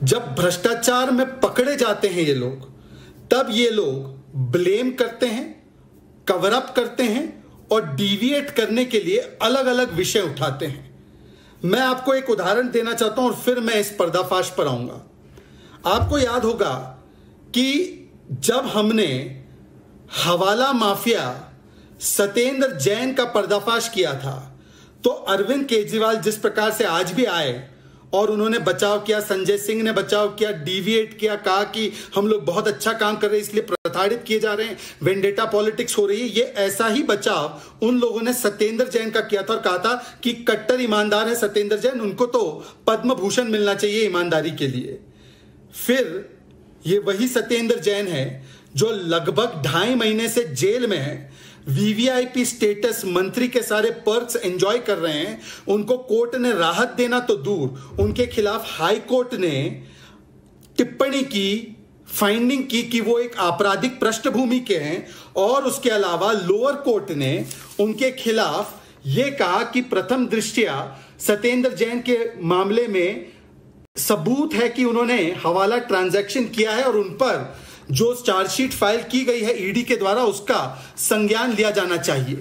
जब भ्रष्टाचार में पकड़े जाते हैं ये लोग, तब ये लोग ब्लेम करते हैं, कवर अप करते हैं और डिविएट करने के लिए अलग अलग विषय उठाते हैं। मैं आपको एक उदाहरण देना चाहता हूं और फिर मैं इस पर्दाफाश पर आऊंगा। आपको याद होगा कि जब हमने हवाला माफिया सत्येंद्र जैन का पर्दाफाश किया था, तो अरविंद केजरीवाल जिस प्रकार से आज भी आए और उन्होंने बचाव किया, संजय सिंह ने बचाव किया, डिविएट किया, कहा कि हम लोग बहुत अच्छा काम कर रहे हैं इसलिए प्रताड़ित किए जा रहे हैं, वेंडेटा पॉलिटिक्स हो रही है, ये ऐसा ही बचाव उन लोगों ने सत्येंद्र जैन का किया था और कहा था कि कट्टर ईमानदार है सत्येंद्र जैन, उनको तो पद्म भूषण मिलना चाहिए ईमानदारी के लिए। फिर ये वही सत्येंद्र जैन है जो लगभग 2.5 महीने से जेल में है, वीवीआईपी स्टेटस, मंत्री के सारे पर्क्स एंजॉय कर रहे हैं। उनको कोर्ट ने राहत देना तो दूर, उनके खिलाफ हाई कोर्ट ने टिप्पणी की, फाइंडिंग की कि वो एक आपराधिक पृष्ठभूमि के हैं, और उसके अलावा लोअर कोर्ट ने उनके खिलाफ यह कहा कि प्रथम दृष्टया सत्येंद्र जैन के मामले में सबूत है कि उन्होंने हवाला ट्रांजैक्शन किया है और उन पर जो चार्जशीट फाइल की गई है ईडी के द्वारा उसका संज्ञान लिया जाना चाहिए।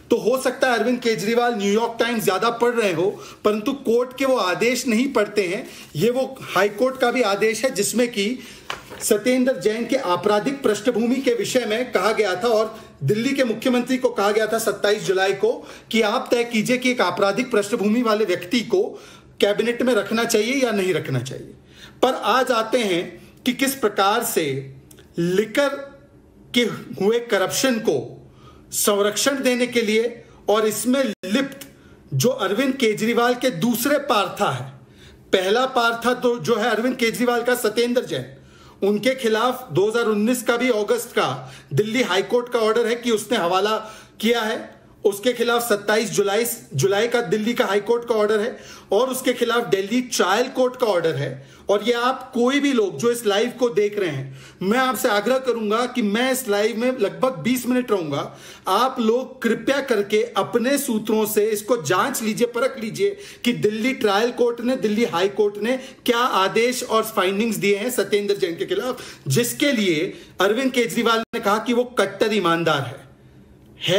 तो हो सकता है अरविंद केजरीवाल न्यूयॉर्क टाइम्स ज्यादा पढ़ रहे हो, परंतु कोर्ट के वो आदेश नहीं पढ़ते हैं। ये वो हाई कोर्ट का भी आदेश है जिसमें कि सत्येंद्र जैन के आपराधिक पृष्ठभूमि के विषय में कहा गया था और दिल्ली के मुख्यमंत्री को कहा गया था 27 जुलाई को कि आप तय कीजिए कि एक आपराधिक पृष्ठभूमि वाले व्यक्ति को कैबिनेट में रखना चाहिए या नहीं रखना चाहिए। पर आज आते हैं कि किस प्रकार से लिकर के हुए करप्शन को संरक्षण देने के लिए और इसमें लिप्त जो अरविंद केजरीवाल के दूसरे पार्था है, पहला पार्था तो जो है अरविंद केजरीवाल का सत्येंद्र जैन, उनके खिलाफ 2019 का भी अगस्त का दिल्ली हाईकोर्ट का ऑर्डर है कि उसने हवाला किया है, उसके खिलाफ 27 जुलाई का दिल्ली का हाईकोर्ट का ऑर्डर है और उसके खिलाफ दिल्ली ट्रायल कोर्ट का ऑर्डर है। और ये आप कोई भी लोग जो इस लाइव को देख रहे हैं, मैं आपसे आग्रह करूंगा कि मैं इस लाइव में लगभग 20 मिनट रहूंगा, आप लोग कृपया करके अपने सूत्रों से इसको जांच लीजिए, परख लीजिए कि दिल्ली ट्रायल कोर्ट ने, दिल्ली हाई कोर्ट ने क्या आदेश और फाइंडिंग्स दिए हैं सत्येंद्र जैन के खिलाफ, जिसके लिए अरविंद केजरीवाल ने कहा कि वो कट्टर ईमानदार है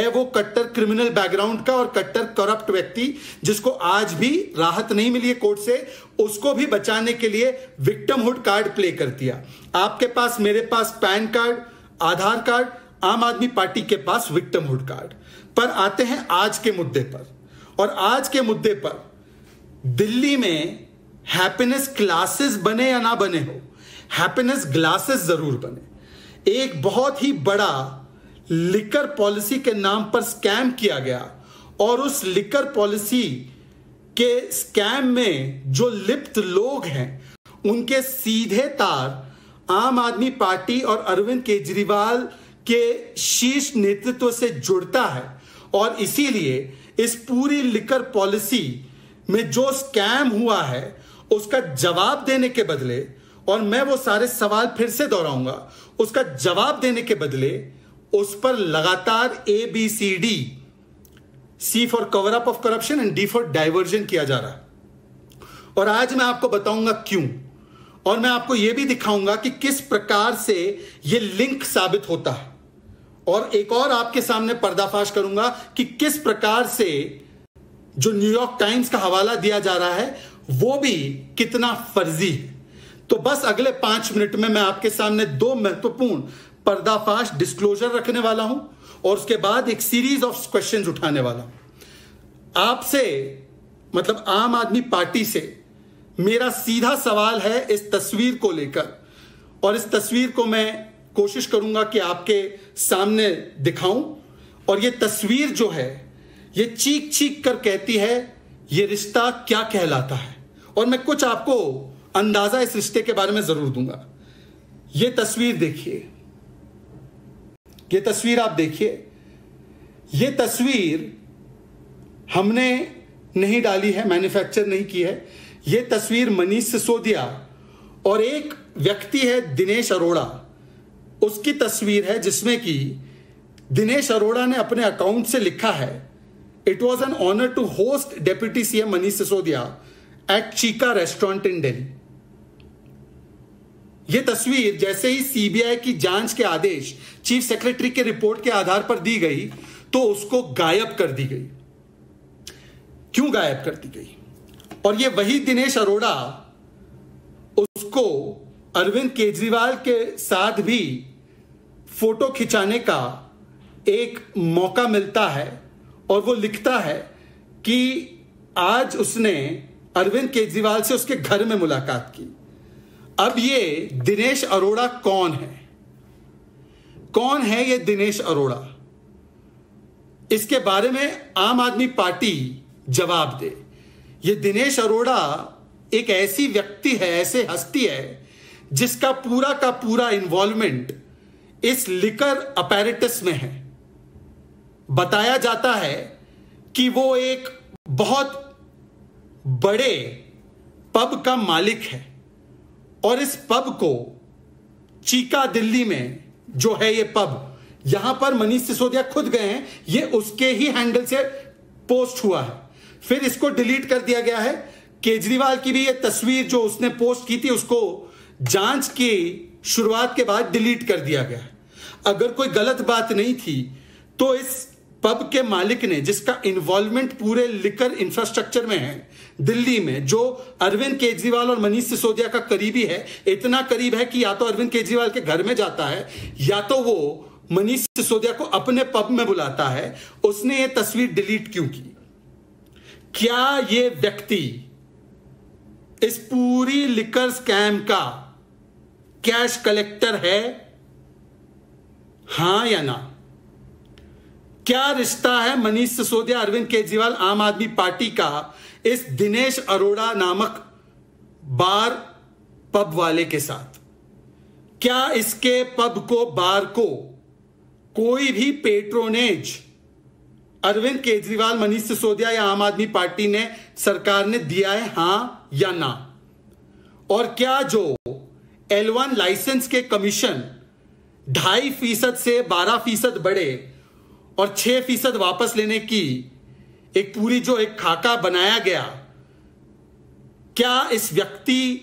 वो कट्टर क्रिमिनल बैकग्राउंड का और कट्टर करप्ट व्यक्ति जिसको आज भी राहत नहीं मिली है कोर्ट से, उसको भी बचाने के लिए विक्टिमहुड कार्ड प्ले कर दिया। आपके पास, मेरे पास पैन कार्ड, आधार कार्ड, आम आदमी पार्टी के पास विक्टिमहुड कार्ड। पर आते हैं आज के मुद्दे पर, और आज के मुद्दे पर दिल्ली में हैप्पीनेस क्लासेस बने या ना बने हो, हैप्पीनेस ग्लासेस जरूर बने। एक बहुत ही बड़ा लिकर पॉलिसी के नाम पर स्कैम किया गया और उस लिकर पॉलिसी के स्कैम में जो लिप्त लोग हैं उनके सीधे तार आम आदमी पार्टी और अरविंद केजरीवाल के शीर्ष नेतृत्व से जुड़ता है। और इसीलिए इस पूरी लिकर पॉलिसी में जो स्कैम हुआ है उसका जवाब देने के बदले, और मैं वो सारे सवाल फिर से दोहराऊंगा, उसका जवाब देने के बदले उस पर लगातार ABCD, C for cover up of corruption and D for diversion किया जा रहा है। और आज मैं आपको बताऊंगा क्यों, और मैं आपको यह भी दिखाऊंगा कि किस प्रकार से यह लिंक साबित होता है, और एक और आपके सामने पर्दाफाश करूंगा कि किस प्रकार से जो न्यूयॉर्क टाइम्स का हवाला दिया जा रहा है वो भी कितना फर्जी है। तो बस अगले 5 मिनट में मैं आपके सामने 2 महत्वपूर्ण पर्दाफाश डिस्क्लोजर रखने वाला हूं और उसके बाद एक सीरीज ऑफ क्वेश्चंस उठाने वाला हूं आपसे, मतलब आम आदमी पार्टी से। मेरा सीधा सवाल है इस तस्वीर को लेकर, और इस तस्वीर को मैं कोशिश करूंगा कि आपके सामने दिखाऊं। और ये तस्वीर जो है ये चीख चीख कर कहती है ये रिश्ता क्या कहलाता है, और मैं कुछ आपको अंदाजा इस रिश्ते के बारे में जरूर दूंगा। ये तस्वीर देखिए, ये तस्वीर आप देखिए। ये तस्वीर हमने नहीं डाली है, मैन्युफैक्चर नहीं की है। ये तस्वीर मनीष सिसोदिया और एक व्यक्ति है दिनेश अरोड़ा, उसकी तस्वीर है जिसमें कि दिनेश अरोड़ा ने अपने अकाउंट से लिखा है, it was an honour to host deputy CM Manish Sisodia at Chica restaurant in Delhi. यह तस्वीर जैसे ही सीबीआई की जांच के आदेश चीफ सेक्रेटरी के रिपोर्ट के आधार पर दी गई तो उसको गायब कर दी गई। क्यों गायब कर दी गई? और यह वही दिनेश अरोड़ा, उसको अरविंद केजरीवाल के साथ भी फोटो खिंचाने का एक मौका मिलता है और वो लिखता है कि आज उसने अरविंद केजरीवाल से उसके घर में मुलाकात की। अब ये दिनेश अरोड़ा कौन है? कौन है ये दिनेश अरोड़ा? इसके बारे में आम आदमी पार्टी जवाब दे। ये दिनेश अरोड़ा एक ऐसी व्यक्ति है, ऐसे हस्ती है जिसका पूरा का पूरा इन्वॉल्वमेंट इस लिकर अपैरेटस में है। बताया जाता है कि वो एक बहुत बड़े पब का मालिक है और इस पब को चीका दिल्ली में जो है ये पब, यहां पर मनीष सिसोदिया खुद गए हैं, ये उसके ही हैंडल से पोस्ट हुआ है। फिर इसको डिलीट कर दिया गया है। केजरीवाल की भी ये तस्वीर जो उसने पोस्ट की थी उसको जांच की शुरुआत के बाद डिलीट कर दिया गया है। अगर कोई गलत बात नहीं थी तो इस पब के मालिक ने, जिसका इन्वॉल्वमेंट पूरे लिकर इंफ्रास्ट्रक्चर में है दिल्ली में, जो अरविंद केजरीवाल और मनीष सिसोदिया का करीबी है, इतना करीब है कि या तो अरविंद केजरीवाल के घर में जाता है या तो वो मनीष सिसोदिया को अपने पब में बुलाता है, उसने ये तस्वीर डिलीट क्यों की? क्या ये व्यक्ति इस पूरी लिकर स्कैम का कैश कलेक्टर है? हां या ना? क्या रिश्ता है मनीष सिसोदिया, अरविंद केजरीवाल, आम आदमी पार्टी का इस दिनेश अरोड़ा नामक बार पब वाले के साथ? क्या इसके पब को, बार को कोई भी पेट्रोनेज अरविंद केजरीवाल, मनीष सिसोदिया या आम आदमी पार्टी ने, सरकार ने दिया है? हां या ना? और क्या जो L1 लाइसेंस के कमीशन 2.5% से 12% बढ़े और 6% वापस लेने की एक पूरी जो एक खाका बनाया गया, क्या इस व्यक्ति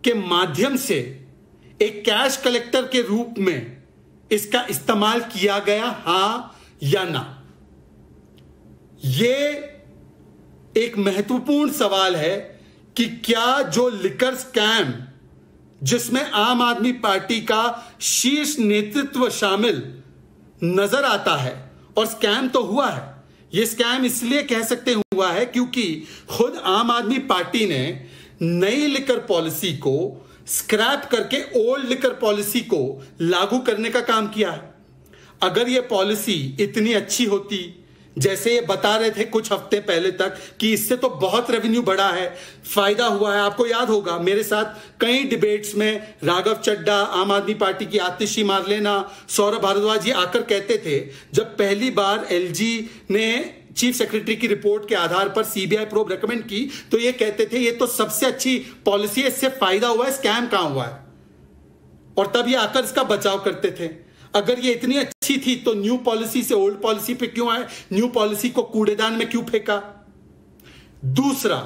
के माध्यम से एक कैश कलेक्टर के रूप में इसका इस्तेमाल किया गया? हां या ना? यह एक महत्वपूर्ण सवाल है कि क्या जो लिकर स्कैम जिसमें आम आदमी पार्टी का शीर्ष नेतृत्व शामिल नजर आता है, और स्कैम तो हुआ है, यह स्कैम इसलिए कह सकते हुआ है क्योंकि खुद आम आदमी पार्टी ने नई लिकर पॉलिसी को स्क्रैप करके ओल्ड लिकर पॉलिसी को लागू करने का काम किया है। अगर यह पॉलिसी इतनी अच्छी होती जैसे ये बता रहे थे कुछ हफ्ते पहले तक कि इससे तो बहुत रेवेन्यू बढ़ा है, फायदा हुआ है। आपको याद होगा मेरे साथ कई डिबेट्स में राघव चड्डा, आम आदमी पार्टी की आतिशी मारलेना, सौरभ भारद्वाज जी आकर कहते थे, जब पहली बार एलजी ने चीफ सेक्रेटरी की रिपोर्ट के आधार पर सीबीआई प्रोब रेकमेंड की तो ये कहते थे ये तो सबसे अच्छी पॉलिसी है, इससे फायदा हुआ है, स्कैम कहां हुआ है। और तब ये आकर इसका बचाव करते थे। अगर ये इतनी अच्छी थी तो न्यू पॉलिसी से ओल्ड पॉलिसी पे क्यों आए? न्यू पॉलिसी को कूड़ेदान में क्यों फेंका? दूसरा,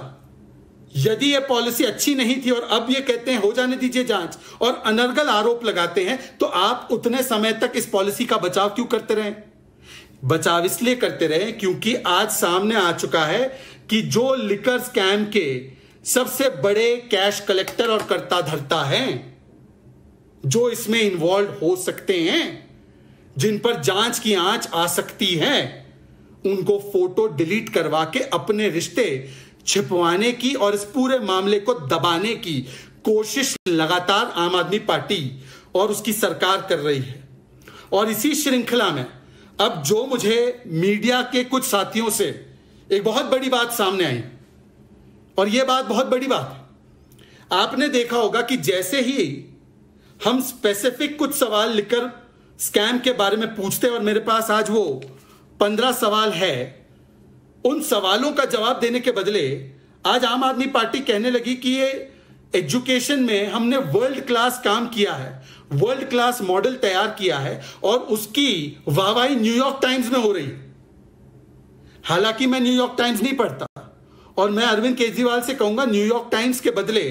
यदि ये पॉलिसी अच्छी नहीं थी और अब ये कहते हैं हो जाने दीजिए जांच और अनर्गल आरोप लगाते हैं, तो आप उतने समय तक इस पॉलिसी का बचाव क्यों करते रहे? बचाव इसलिए करते रहे क्योंकि आज सामने आ चुका है कि जो लिकर स्कैम के सबसे बड़े कैश कलेक्टर और कर्ता धर्ता हैं, जो इसमें इन्वॉल्व हो सकते हैं, जिन पर जांच की आंच आ सकती है, उनको फोटो डिलीट करवा के अपने रिश्ते छिपवाने की और इस पूरे मामले को दबाने की कोशिश लगातार आम आदमी पार्टी और उसकी सरकार कर रही है। और इसी श्रृंखला में अब जो मुझे मीडिया के कुछ साथियों से एक बहुत बड़ी बात सामने आई, और यह बात बहुत बड़ी बात है। आपने देखा होगा कि जैसे ही हम स्पेसिफिक कुछ सवाल लिकर स्कैम के बारे में पूछते हैं, और मेरे पास आज वो 15 सवाल है, उन सवालों का जवाब देने के बदले आज आम आदमी पार्टी कहने लगी कि ये एजुकेशन में हमने वर्ल्ड क्लास काम किया है, वर्ल्ड क्लास मॉडल तैयार किया है, और उसकी वाहवाही न्यूयॉर्क टाइम्स में हो रही है। हालांकि मैं न्यूयॉर्क टाइम्स नहीं पढ़ता, और मैं अरविंद केजरीवाल से कहूंगा न्यूयॉर्क टाइम्स के बदले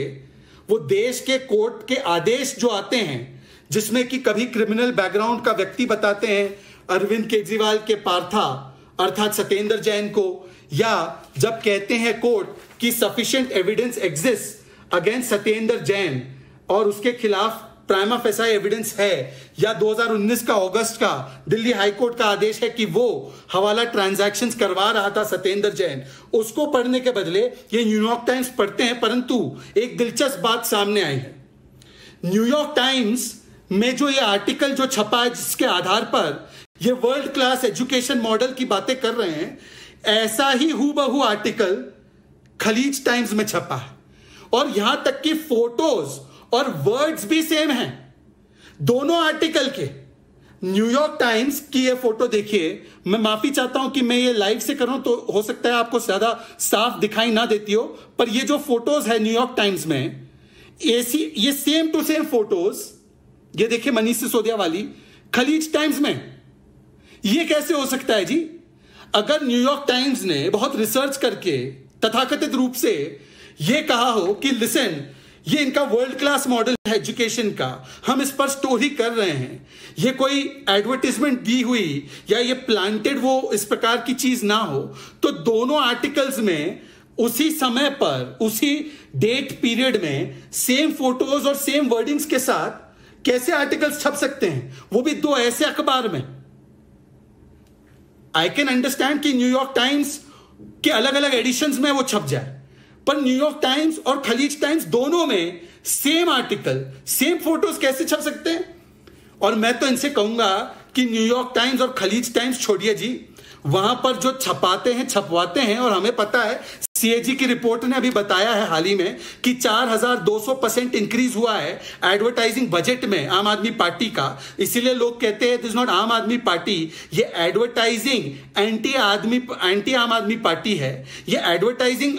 वो देश के कोर्ट के आदेश जो आते हैं जिसमें कि कभी क्रिमिनल बैकग्राउंड का व्यक्ति बताते हैं अरविंद केजरीवाल के पार्था अर्थात सत्येंद्र जैन को, या जब कहते हैं कोर्ट कि sufficient evidence exist against Satyendra Jain और उसके खिलाफ प्राइमा फेसाई एविडेंस है, या 2019 का अगस्त का दिल्ली हाईकोर्ट का आदेश है कि वो हवाला ट्रांजैक्शंस करवा रहा था सत्येंद्र जैन, उसको पढ़ने के बदले ये न्यूयॉर्क टाइम्स पढ़ते हैं। परंतु एक दिलचस्प बात सामने आई है, न्यूयॉर्क टाइम्स में जो ये आर्टिकल जो छपा है जिसके आधार पर ये वर्ल्ड क्लास एजुकेशन मॉडल की बातें कर रहे हैं, ऐसा ही हूबहू आर्टिकल खलीज टाइम्स में छपा है और यहां तक कि फोटोज और वर्ड्स भी सेम हैं दोनों आर्टिकल के। न्यूयॉर्क टाइम्स की ये फोटो देखिए, मैं माफी चाहता हूं कि मैं ये लाइव से करूं तो हो सकता है आपको ज्यादा साफ दिखाई ना देती हो, पर ये जो फोटोज है न्यूयॉर्क टाइम्स में ये सेम टू सेम फोटोज, ये देखिए मनीष सिसोदिया वाली खलीज टाइम्स में। ये कैसे हो सकता है जी? अगर न्यूयॉर्क टाइम्स ने बहुत रिसर्च करके तथाकथित रूप से ये कहा हो कि लिसन, ये इनका वर्ल्ड क्लास मॉडल है एजुकेशन का, हम इस पर स्टोरी कर रहे हैं, ये कोई एडवर्टाइजमेंट दी हुई या ये प्लांटेड वो इस प्रकार की चीज ना हो, तो दोनों आर्टिकल्स में उसी समय पर उसी डेट पीरियड में सेम फोटोज और सेम वर्डिंग्स के साथ कैसे आर्टिकल्स छप सकते हैं, वो भी दो ऐसे अखबार में। आई कैन अंडरस्टैंड कि न्यूयॉर्क टाइम्स के अलग अलग एडिशंस में वो छप जाए, पर न्यूयॉर्क टाइम्स और खलीज टाइम्स दोनों में सेम आर्टिकल सेम फोटोज कैसे छप सकते हैं? और मैं तो इनसे कहूंगा कि न्यूयॉर्क टाइम्स और खलीज टाइम्स छोड़िए जी, वहां पर जो छपाते हैं छपवाते हैं, और हमें पता है सीएजी की रिपोर्ट ने अभी बताया है हाल ही में कि 4200% इंक्रीज हुआ है एडवर्टाइजिंग बजट में आम आदमी पार्टी का। इसीलिए लोग कहते हैं दिस इज नॉट आम आदमी पार्टी, ये एडवर्टाइजिंग एंटी आम आदमी पार्टी है। ये एडवर्टाइजिंग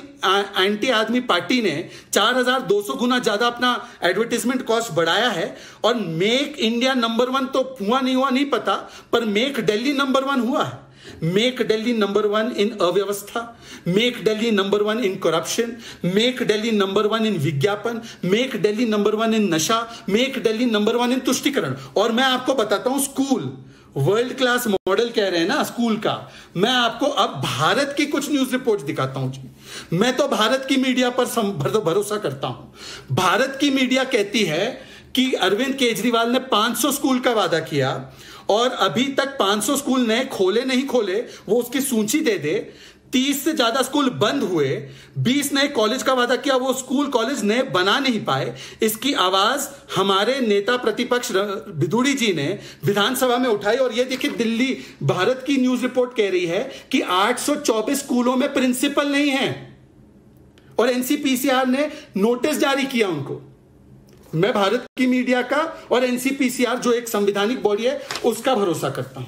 एंटी आदमी पार्टी ने 4200 गुना ज्यादा अपना एडवर्टाइजमेंट कॉस्ट बढ़ाया है। और मेक इंडिया नंबर 1 तो हुआ नहीं पता, पर मेक दिल्ली नंबर 1 हुआ है। मेक दिल्ली नंबर 1 इन अव्यवस्था, make Delhi number 1 in corruption, make Delhi number 1 इन विज्ञापन, मेक दिल्ली नंबर 1 इन नशा, मेक दिल्ली नंबर 1 इन तुष्टिकरण। और मैं आपको बताता हूं, स्कूल वर्ल्ड क्लास मॉडल कह रहे हैं ना स्कूल का, मैं आपको अब भारत की कुछ न्यूज रिपोर्ट दिखाता हूं जी। मैं तो भारत की मीडिया पर भरोसा करता हूं। भारत की मीडिया कहती है कि अरविंद केजरीवाल ने 500 स्कूल का वादा किया और अभी तक 500 स्कूल नए खोले नहीं खोले, वो उसकी सूची दे दे। 30 से ज्यादा स्कूल बंद हुए, 20 नए कॉलेज का वादा किया, वो स्कूल कॉलेज नए बना नहीं पाए। इसकी आवाज हमारे नेता प्रतिपक्ष बिदुड़ी जी ने विधानसभा में उठाई। और ये देखिए, दिल्ली भारत की न्यूज रिपोर्ट कह रही है कि 824 स्कूलों में प्रिंसिपल नहीं है और एनसीपीसीआर ने नोटिस जारी किया उनको। मैं भारत की मीडिया का और एनसीपीसीआर जो एक संवैधानिक बॉडी है उसका भरोसा करता हूं।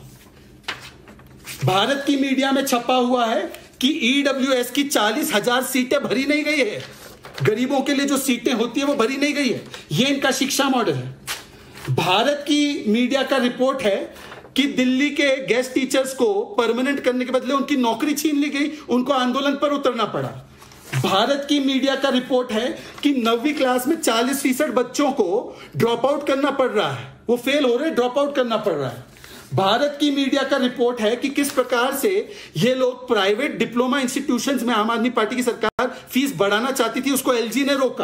भारत की मीडिया में छपा हुआ है कि ईडब्ल्यूएस की 40,000 सीटें भरी नहीं गई है, गरीबों के लिए जो सीटें होती है वो भरी नहीं गई है। ये इनका शिक्षा मॉडल है। भारत की मीडिया का रिपोर्ट है कि दिल्ली के गेस्ट टीचर्स को परमानेंट करने के बदले उनकी नौकरी छीन ली गई, उनको आंदोलन पर उतरना पड़ा। भारत की मीडिया का रिपोर्ट है कि 9वीं क्लास में 40% बच्चों को ड्रॉप आउट करना पड़ रहा है, वो फेल हो रहे, ड्रॉप आउट करना पड़ रहा है। भारत की मीडिया का रिपोर्ट है कि किस प्रकार से ये लोग प्राइवेट डिप्लोमा इंस्टीट्यूशंस में आम आदमी पार्टी की सरकार फीस बढ़ाना चाहती थी, उसको एलजी ने रोका।